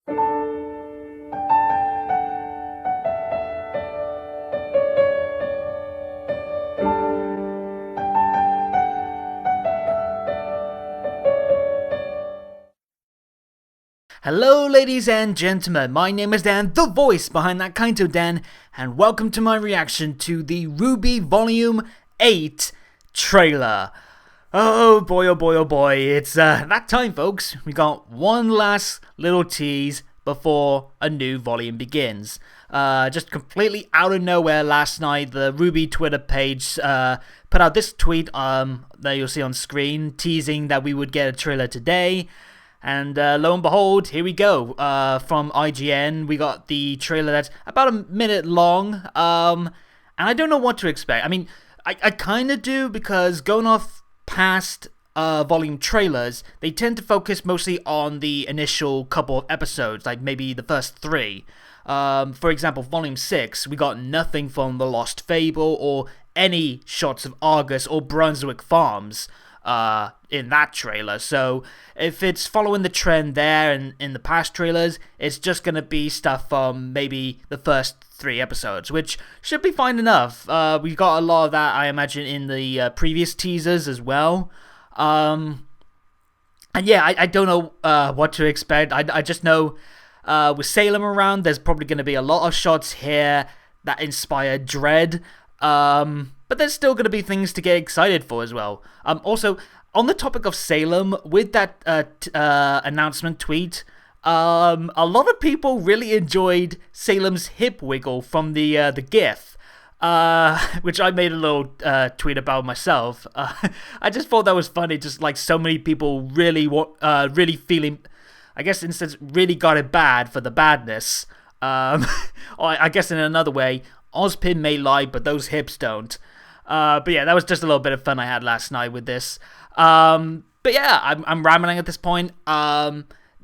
Hello ladies and gentlemen, my name is Dan, the voice behind that kind of Dan, and welcome to my reaction to the RWBY Volume 8 trailer. Oh boy, it's that time folks. We got one last little tease before a new volume begins. Just completely out of nowhere last night, the RWBY Twitter page put out this tweet that you'll see on screen, teasing that we would get a trailer today. And lo and behold, here we go. From IGN, we got the trailer that's about a minute long. And I don't know what to expect. I mean, I kind of do, because going off past volume trailers, they tend to focus mostly on the initial couple of episodes, like maybe the first 3. For example, volume 6, we got nothing from the Lost Fable or any shots of Argus or Brunswick Farms in that trailer. So if it's following the trend there and in the past trailers, it's just gonna be stuff from maybe the first 3 episodes, which should be fine enough. We got a lot of that, I imagine, in the previous teasers as well. And yeah, I don't know what to expect. I just know with Salem around, there's probably going to be a lot of shots here that inspire dread. But there's still going to be things to get excited for as well. Also, on the topic of Salem, with that announcement tweet, a lot of people really enjoyed Salem's hip wiggle from the GIF, which I made a little tweet about myself. I just thought that was funny, just like so many people really feeling, I guess in a sense, really got it bad for the badness. Or I guess in another way, Ozpin may lie, but those hips don't. But yeah, that was just a little bit of fun I had last night with this. But yeah, I'm rambling at this point.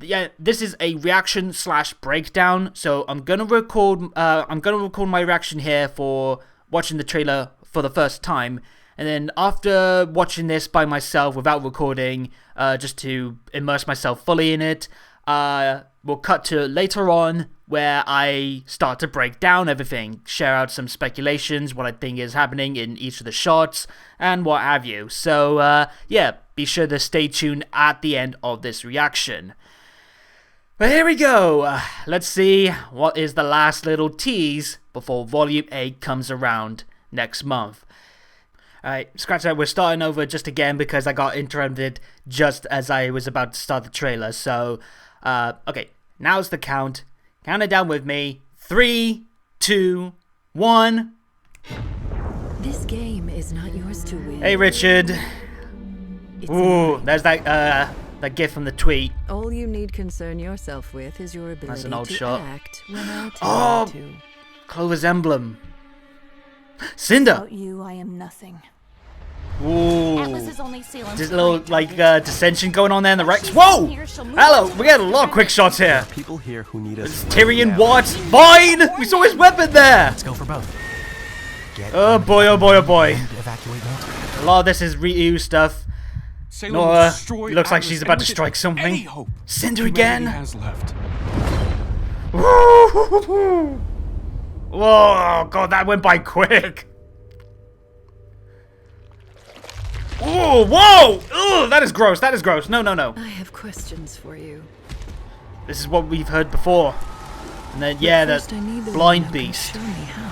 Yeah, this is a reaction / breakdown. So I'm gonna record my reaction here for watching the trailer for the first time, and then after watching this by myself without recording, just to immerse myself fully in it, we'll cut to later on where I start to break down everything, share out some speculations, what I think is happening in each of the shots, and what have you. So yeah, be sure to stay tuned at the end of this reaction. But here we go. Let's see what is the last little tease before Volume 8 comes around next month. Alright, scratch that, we're starting over just again because I got interrupted just as I was about to start the trailer. So, okay, now's the count. Count it down with me. 3, 2, 1. This game is not yours to win. Hey, Richard. Ooh, there's that gif from the tweet. All you need concern yourself with is your ability That's an old to shot. act when I tell you to. Clover's emblem. Cinder. Without you, I am nothing. Ooh. Atlas is only Salem's There's a little target. dissension going on there in the Rex. Whoa! Hello, we got a lot of quick shots here. People here who need us. Tyrion, what? Fine! We saw his weapon there! Let's go for both. Oh boy, oh boy, oh boy. Evacuate now. A lot of this is reuse stuff. Nora looks like she's about to strike something. Cinder again? Whoa, god, that went by quick. Oh, whoa! Ugh, that is gross, that is gross. No, no, no. I have questions for you. This is what we've heard before. And then, yeah, the blind beast. Show me how.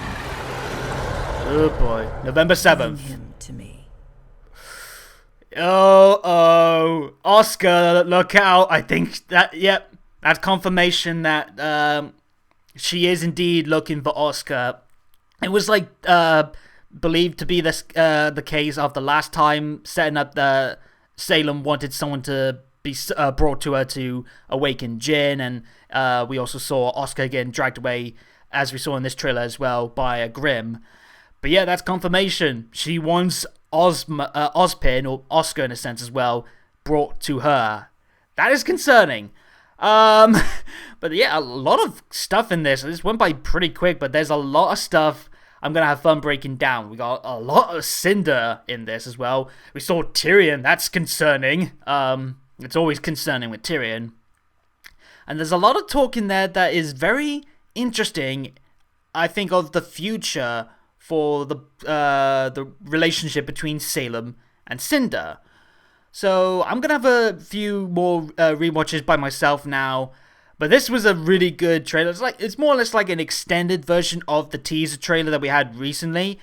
Oh boy. November 7th. Bring him to me. Oh, Oscar, look out. I think that, yep, that's confirmation that she is indeed looking for Oscar. It was like believed to be this the case of the last time setting up the Salem wanted someone to be brought to her to awaken Jin, and we also saw Oscar getting dragged away, as we saw in this trailer as well, by a Grimm. But yeah, that's confirmation. She wants Ozpin, or Oscar in a sense as well, brought to her. That is concerning. But yeah, a lot of stuff in this. This went by pretty quick, but there's a lot of stuff I'm going to have fun breaking down. We got a lot of Cinder in this as well. We saw Tyrion. That's concerning. It's always concerning with Tyrion. And there's a lot of talk in there that is very interesting, I think, of the future for the relationship between Salem and Cinder. So I'm gonna have a few more rewatches by myself now, but this was a really good trailer. It's more or less like an extended version of the teaser trailer that we had recently,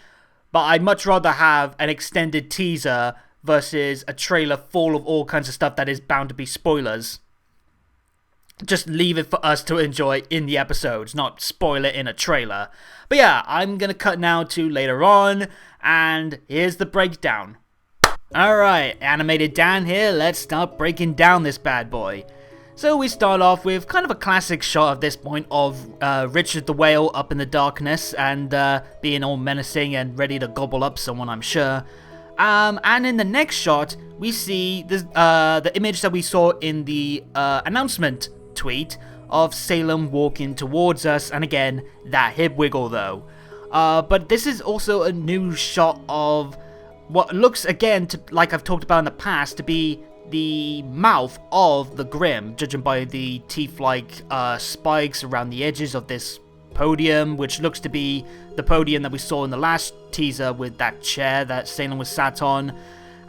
but I'd much rather have an extended teaser versus a trailer full of all kinds of stuff that is bound to be spoilers. Just leave it for us to enjoy in the episodes, not spoil it in a trailer. But yeah, I'm gonna cut now to later on, and here's the breakdown. Alright, Animated Dan here, let's start breaking down this bad boy. So we start off with kind of a classic shot at this point of Richard the Whale up in the darkness and being all menacing and ready to gobble up someone, I'm sure. And in the next shot, we see the image that we saw in the announcement tweet of Salem walking towards us, and again, that hip wiggle though. But this is also a new shot of what looks, again, like I've talked about in the past, to be the mouth of the Grim, judging by the teeth-like spikes around the edges of this podium, which looks to be the podium that we saw in the last teaser with that chair that Salem was sat on.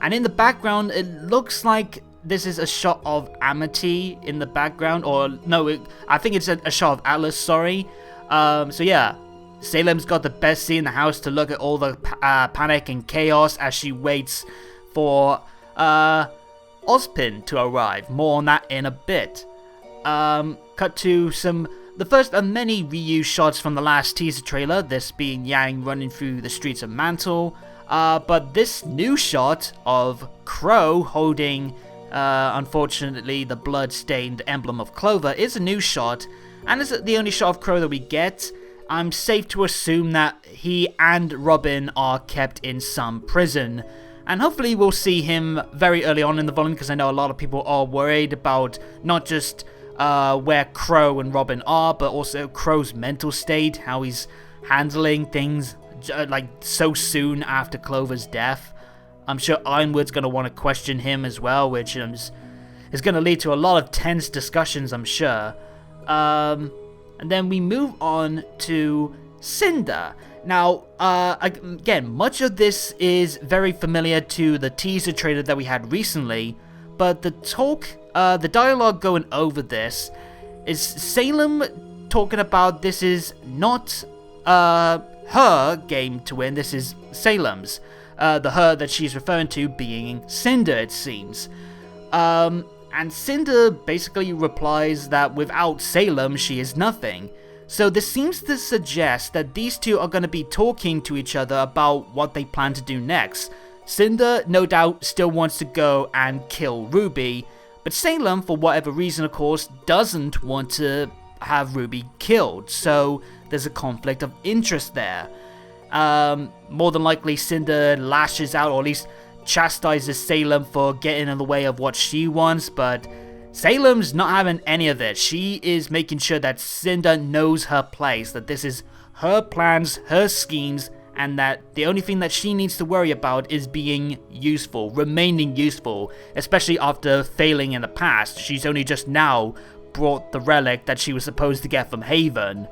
And in the background, it looks like this is a shot of Amity in the background, or no, I think it's a shot of Atlas, sorry. So yeah, Salem's got the best seat in the house to look at all the panic and chaos as she waits for Ozpin to arrive. More on that in a bit. Cut to the first of many reused shots from the last teaser trailer, this being Yang running through the streets of Mantle. But this new shot of Crow holding, unfortunately, the blood-stained emblem of Clover is a new shot, and it's the only shot of Crow that we get. I'm safe to assume that he and Robin are kept in some prison, and hopefully we'll see him very early on in the volume, because I know a lot of people are worried about not just where Crow and Robin are, but also Crow's mental state, how he's handling things like so soon after Clover's death. I'm sure Ironwood's going to want to question him as well, which is going to lead to a lot of tense discussions, I'm sure. And then we move on to Cinder. Now, again, much of this is very familiar to the teaser trailer that we had recently, but the dialogue going over this is Salem talking about this is not her game to win, this is Salem's. The her that she's referring to being Cinder, it seems. And Cinder basically replies that without Salem, she is nothing. So this seems to suggest that these two are going to be talking to each other about what they plan to do next. Cinder, no doubt, still wants to go and kill RWBY, but Salem, for whatever reason, of course, doesn't want to have RWBY killed, so there's a conflict of interest there. More than likely, Cinder lashes out, or at least chastises Salem for getting in the way of what she wants, but Salem's not having any of it. She is making sure that Cinder knows her place, that this is her plans, her schemes, and that the only thing that she needs to worry about is being useful, remaining useful, especially after failing in the past. She's only just now brought the relic that she was supposed to get from Haven.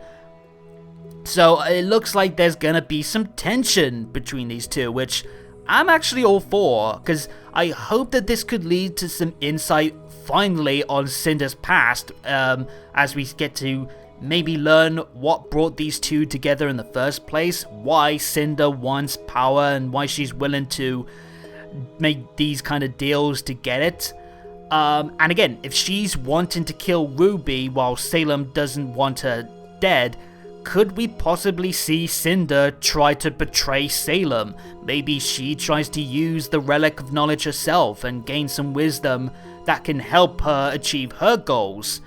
So it looks like there's gonna be some tension between these two, which I'm actually all for, because I hope that this could lead to some insight finally on Cinder's past, as we get to maybe learn what brought these two together in the first place, why Cinder wants power and why she's willing to make these kind of deals to get it. And again, if she's wanting to kill RWBY while Salem doesn't want her dead, could we possibly see Cinder try to betray Salem? Maybe she tries to use the Relic of Knowledge herself and gain some wisdom that can help her achieve her goals.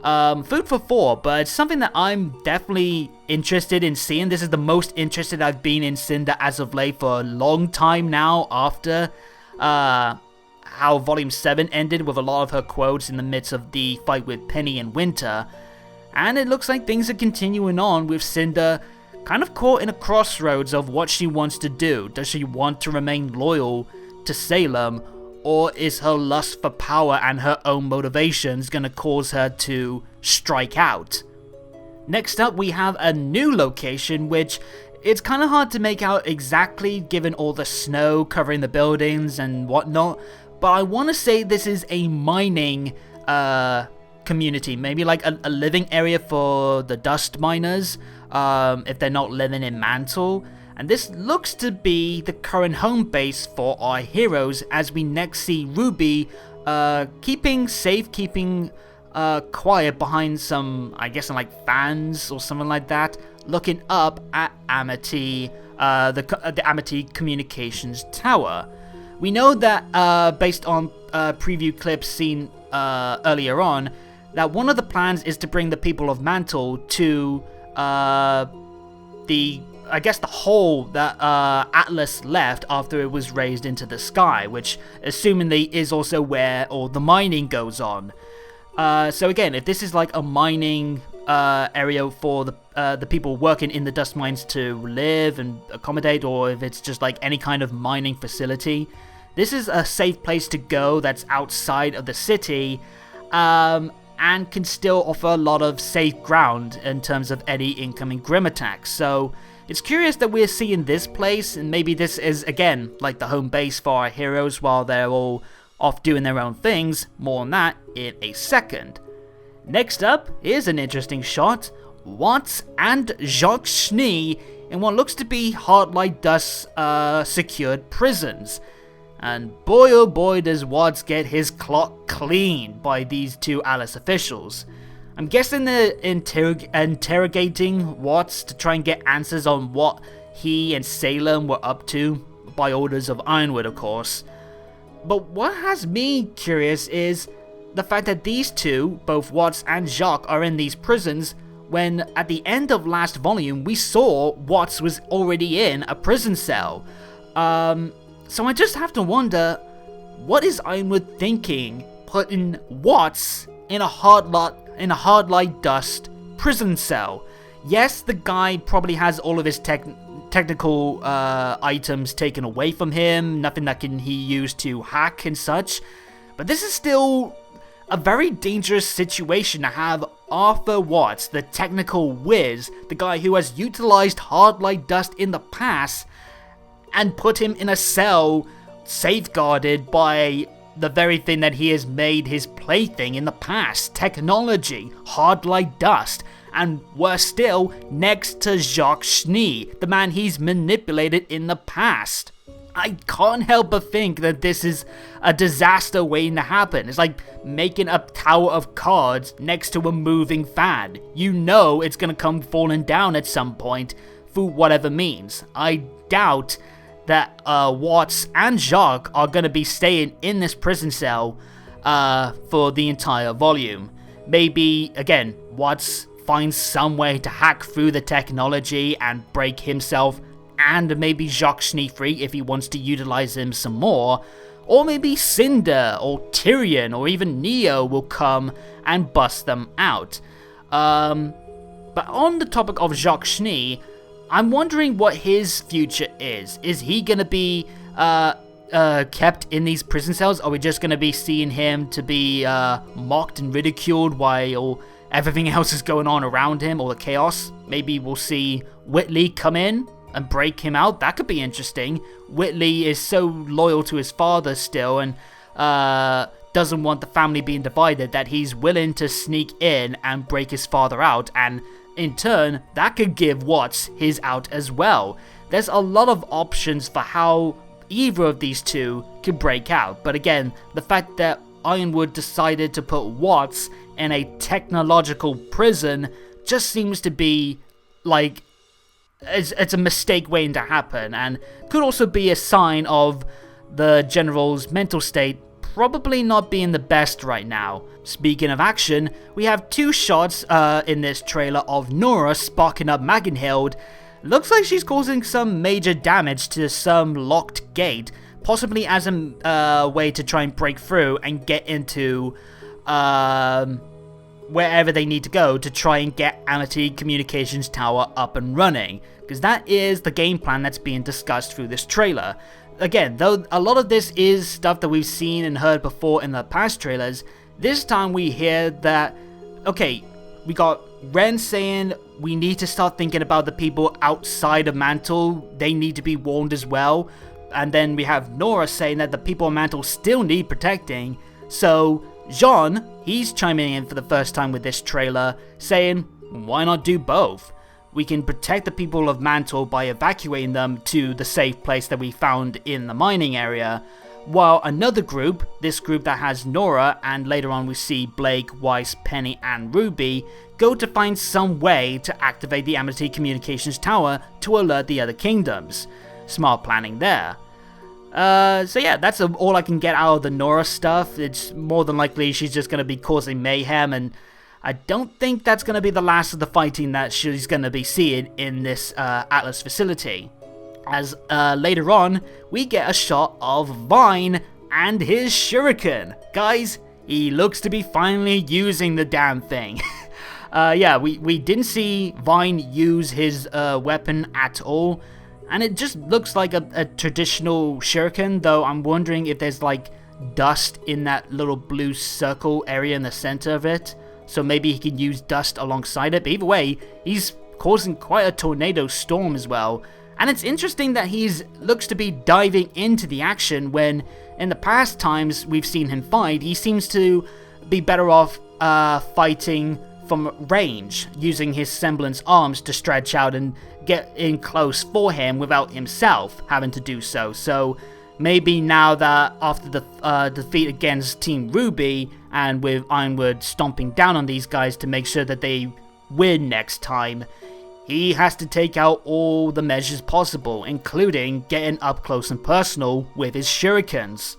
Food for thought, but it's something that I'm definitely interested in seeing. This is the most interested I've been in Cinder as of late for a long time now, after how Volume 7 ended with a lot of her quotes in the midst of the fight with Penny and Winter. And it looks like things are continuing on with Cinder kind of caught in a crossroads of what she wants to do. Does she want to remain loyal to Salem, or is her lust for power and her own motivations going to cause her to strike out. Next up, we have a new location, which it's kind of hard to make out exactly given all the snow covering the buildings and whatnot, but I want to say this is a mining community, maybe like a living area for the dust miners, if they're not living in Mantle. And this looks to be the current home base for our heroes, as we next see RWBY keeping quiet behind some, I guess, like fans or something like that, looking up at Amity, the Amity Communications Tower. We know that, based on preview clips seen earlier on, that one of the plans is to bring the people of Mantle to the hole that Atlas left after it was raised into the sky, which assumingly is also where all the mining goes on. So again, if this is like a mining area for the people working in the dust mines to live and accommodate, or if it's just like any kind of mining facility, this is a safe place to go that's outside of the city, and can still offer a lot of safe ground in terms of any incoming Grim attacks. So it's curious that we're seeing this place, and maybe this is again like the home base for our heroes while they're all off doing their own things. More on that in a second. Next up is an interesting shot. Watts and Jacques Schnee in what looks to be Heartlight Dust's secured prisons. And boy oh boy does Watts get his clock cleaned by these two Alice officials. I'm guessing they're interrogating Watts to try and get answers on what he and Salem were up to, by orders of Ironwood of course. But what has me curious is the fact that these two, both Watts and Jacques, are in these prisons, when at the end of last volume we saw Watts was already in a prison cell. So I just have to wonder, what is Ironwood thinking putting Watts in a Heartlight Dust prison cell? Yes, the guy probably has all of his technical items taken away from him, nothing that he use to hack and such, but this is still a very dangerous situation to have Arthur Watts, the technical whiz, the guy who has utilized Heartlight Dust in the past, and put him in a cell safeguarded by the very thing that he has made his plaything in the past, technology, Heartlight Dust, and worse still, next to Jacques Schnee, the man he's manipulated in the past. I can't help but think that this is a disaster waiting to happen. It's like making a tower of cards next to a moving fan. You know it's gonna come falling down at some point, for whatever means. I doubt that Watts and Jacques are going to be staying in this prison cell for the entire volume. Maybe, again, Watts finds some way to hack through the technology and break himself and maybe Jacques Schnee free if he wants to utilize him some more. Or maybe Cinder or Tyrion or even Neo will come and bust them out. But on the topic of Jacques Schnee, I'm wondering what his future is. Is he going to be kept in these prison cells? Are we just going to be seeing him to be mocked and ridiculed while everything else is going on around him, or the chaos? Maybe we'll see Whitley come in and break him out. That could be interesting. Whitley is so loyal to his father still, and doesn't want the family being divided, that he's willing to sneak in and break his father out, and in turn, that could give Watts his out as well. There's a lot of options for how either of these two could break out, but again, the fact that Ironwood decided to put Watts in a technological prison just seems to be like it's a mistake waiting to happen, and could also be a sign of the general's mental state probably not being the best right now. Speaking of action, we have two shots in this trailer of Nora sparking up Magenhild. Looks like she's causing some major damage to some locked gate, possibly as a way to try and break through and get into wherever they need to go to try and get Amity Communications Tower up and running, because that is the game plan that's being discussed through this trailer. Again, though a lot of this is stuff that we've seen and heard before in the past trailers, this time we hear that, okay, we got Ren saying we need to start thinking about the people outside of Mantle. They need to be warned as well. And then we have Nora saying that the people of Mantle still need protecting. So Jean, he's chiming in for the first time with this trailer, saying, why not do both? We can protect the people of Mantle by evacuating them to the safe place that we found in the mining area, while another group, this group that has Nora, and later on we see Blake, Weiss, Penny, and RWBY, go to find some way to activate the Amity Communications Tower to alert the other kingdoms. Smart planning there. So yeah, that's all I can get out of the Nora stuff. It's more than likely she's just going to be causing mayhem, and I don't think that's going to be the last of the fighting that she's going to be seeing in this Atlas facility. As later on, we get a shot of Vine and his shuriken. Guys, he looks to be finally using the damn thing. Yeah, we didn't see Vine use his weapon at all. And it just looks like a traditional shuriken, though I'm wondering if there's like dust in that little blue circle area in the center of it. So maybe he can use dust alongside it. But either way, he's causing quite a tornado storm as well. And it's interesting that he looks to be diving into the action when in the past times we've seen him fight, he seems to be better off fighting from range, using his semblance arms to stretch out and get in close for him without himself having to do so. So maybe now that after the defeat against Team RWBY and with Ironwood stomping down on these guys to make sure that they win next time, he has to take out all the measures possible, including getting up close and personal with his shurikens.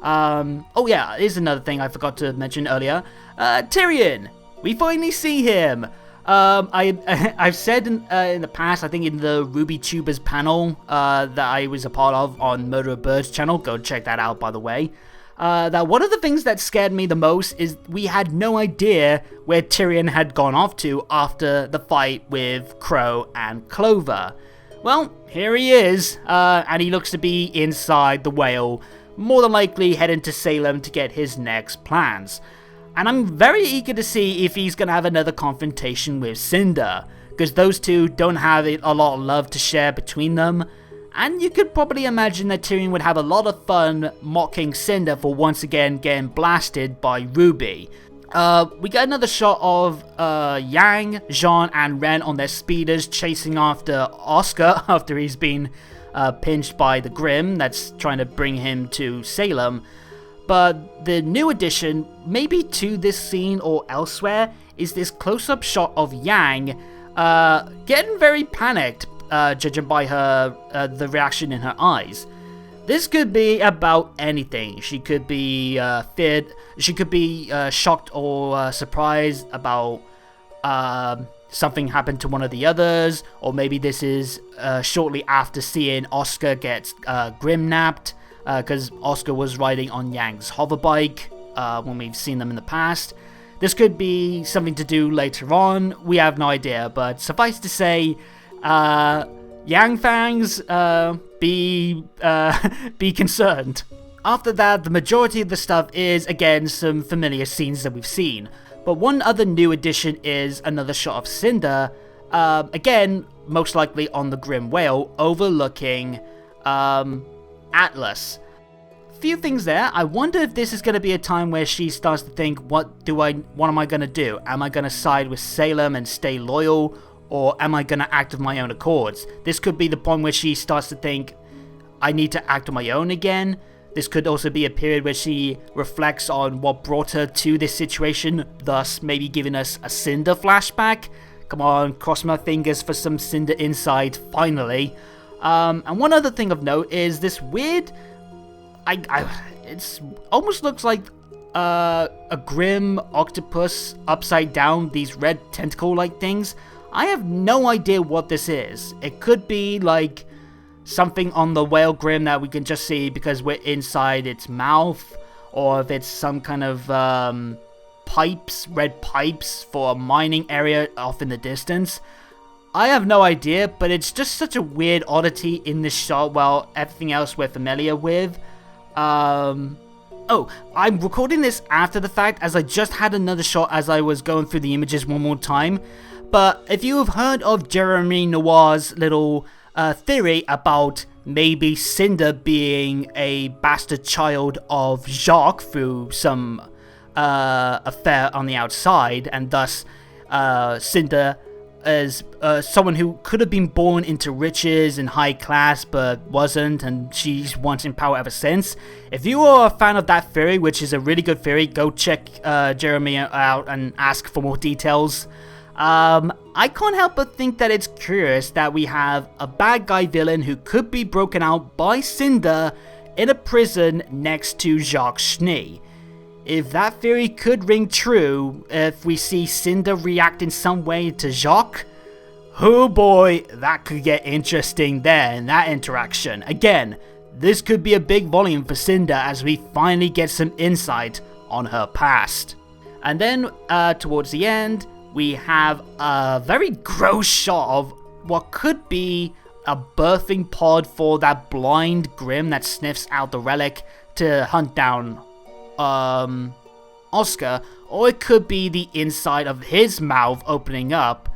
Oh yeah, here's another thing I forgot to mention earlier. Tyrion! We finally see him! I've said in the past, I think in the RWBY Tubers panel that I was a part of on Murder of Birds channel, go check that out by the way, that one of the things that scared me the most is we had no idea where Tyrion had gone off to after the fight with Crow and Clover. Well, here he is, and he looks to be inside the whale, more than likely heading to Salem to get his next plans. And I'm very eager to see if he's going to have another confrontation with Cinder, because those two don't have a lot of love to share between them. And you could probably imagine that Tyrion would have a lot of fun mocking Cinder for once again getting blasted by RWBY. We get another shot of Yang, Jean, and Ren on their speeders chasing after Oscar after he's been pinched by the Grimm that's trying to bring him to Salem. But the new addition, maybe to this scene or elsewhere, is this close-up shot of Yang getting very panicked, judging by her the reaction in her eyes. This could be about anything. She could be feared. She could be shocked or surprised about something happened to one of the others, or maybe this is shortly after seeing Oscar get grim-napped. Because Oscar was riding on Yang's hoverbike when we've seen them in the past. This could be something to do later on, we have no idea, but suffice to say, Yang Fangs, be concerned. After that, the majority of the stuff is, again, some familiar scenes that we've seen, but one other new addition is another shot of Cinder, again, most likely on the Grim Whale, overlooking Atlas. Few things there. I wonder if this is going to be a time where she starts to think, what am I going to do? Am I going to side with Salem and stay loyal, or am I going to act of my own accords? This could be the point where she starts to think, I need to act on my own again. This could also be a period where she reflects on what brought her to this situation, thus maybe giving us a Cinder flashback. Come on, cross my fingers for some Cinder insight, finally. And one other thing of note is this weird, it's almost looks like a grim octopus upside down, these red tentacle-like things. I have no idea what this is. It could be like something on the whale Grim that we can just see because we're inside its mouth, or if it's some kind of pipes, red pipes for a mining area off in the distance. I have no idea, but it's just such a weird oddity in this shot while everything else we're familiar with. Oh, I'm recording this after the fact as I just had another shot as I was going through the images one more time. But if you have heard of Jeremy Noir's little theory about maybe Cinder being a bastard child of Jacques through some affair on the outside, and thus Cinder as someone who could have been born into riches and high class but wasn't, and she's wanting power ever since. If you are a fan of that theory, which is a really good theory, go check Jeremy out and ask for more details. I can't help but think that it's curious that we have a bad guy villain who could be broken out by Cinder in a prison next to Jacques Schnee. If that theory could ring true, if we see Cinder react in some way to Jacques, oh boy, that could get interesting there in that interaction. Again, this could be a big volume for Cinder as we finally get some insight on her past. And then, towards the end, we have a very gross shot of what could be a birthing pod for that blind Grimm that sniffs out the relic to hunt down Oscar, or it could be the inside of his mouth opening up,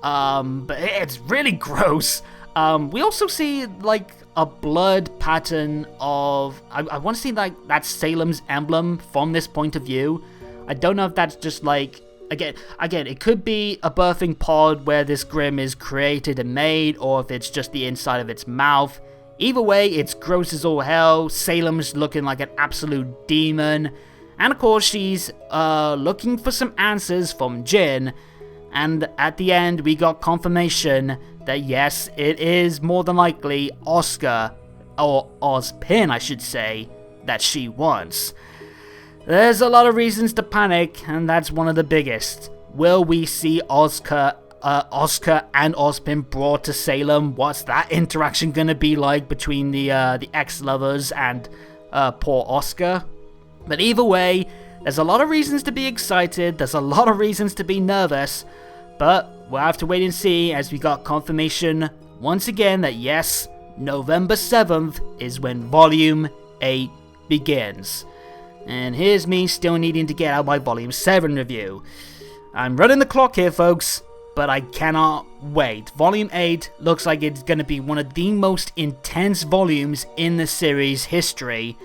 but it's really gross. We also see like a blood pattern of, I want to see like that Salem's emblem from this point of view. I don't know if that's just like, again, it could be a birthing pod where this Grimm is created and made, or if it's just the inside of its mouth. Either way, it's gross as all hell. Salem's looking like an absolute demon. And of course, she's looking for some answers from Jin. And at the end, we got confirmation that yes, it is more than likely Oscar, or Ozpin I should say, that she wants. There's a lot of reasons to panic, and that's one of the biggest. Will we see Oscar and Ozpin brought to Salem? What's that interaction gonna be like between the ex-lovers and poor Oscar? But either way, there's a lot of reasons to be excited, there's a lot of reasons to be nervous, but we'll have to wait and see as we got confirmation once again that yes, November 7th is when Volume 8 begins. And here's me still needing to get out my Volume 7 review. I'm running the clock here, folks, but I cannot wait. Volume 8 looks like it's going to be one of the most intense volumes in the series history.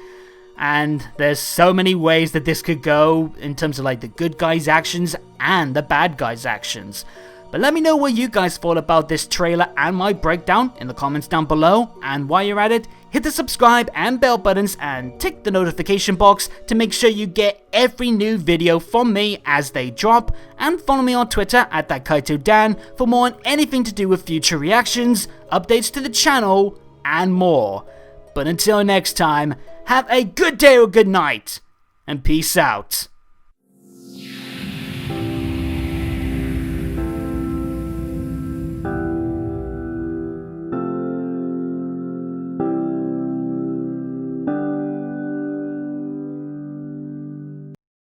And there's so many ways that this could go in terms of like the good guys' actions and the bad guys' actions. But let me know what you guys thought about this trailer and my breakdown in the comments down below. And while you're at it, hit the subscribe and bell buttons and tick the notification box to make sure you get every new video from me as they drop. And follow me on Twitter at ThatKaitoDan for more on anything to do with future reactions, updates to the channel, and more. But until next time, have a good day or good night, and peace out.